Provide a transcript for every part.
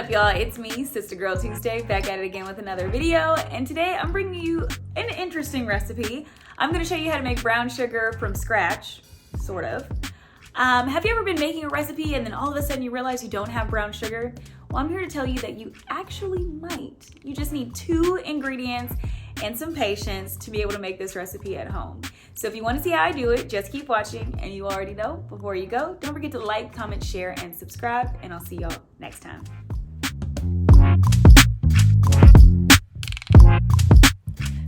up, y'all? It's me, Sister Girl Tuesday, back at it again with another video. And today I'm bringing you an interesting recipe. I'm going to show you how to make brown sugar from scratch, sort of. Have you ever been making a recipe and then all of a sudden you realize you don't have brown sugar? Well, I'm here to tell you that you actually might. You just need 2 ingredients and some patience to be able to make this recipe at home. So if you want to see how I do it, just keep watching. And you already know, before you go, don't forget to like, comment, share, and subscribe. And I'll see y'all next time.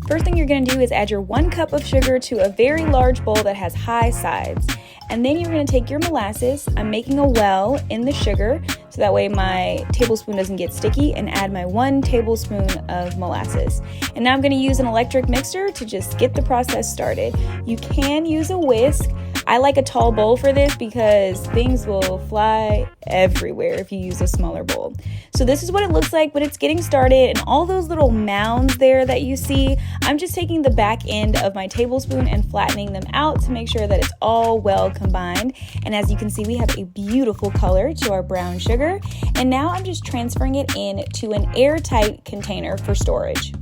First thing you're going to do is add your 1 cup of sugar to a very large bowl that has high sides. And then you're going to take your molasses. I'm making a well in the sugar so that way my tablespoon doesn't get sticky, and add my 1 tablespoon of molasses. And now I'm going to use an electric mixer to just get the process started. You can use a whisk. I like a tall bowl for this because things will fly everywhere if you use a smaller bowl. So this is what it looks like when it's getting started, and all those little mounds there that you see, I'm just taking the back end of my tablespoon and flattening them out to make sure that it's all well combined. And as you can see, we have a beautiful color to our brown sugar. And now I'm just transferring it into an airtight container for storage.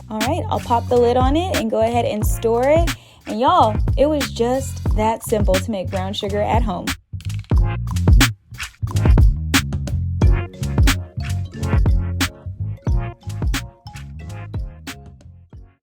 All right, I'll pop the lid on it and go ahead and store it. And y'all, it was just that simple to make brown sugar at home.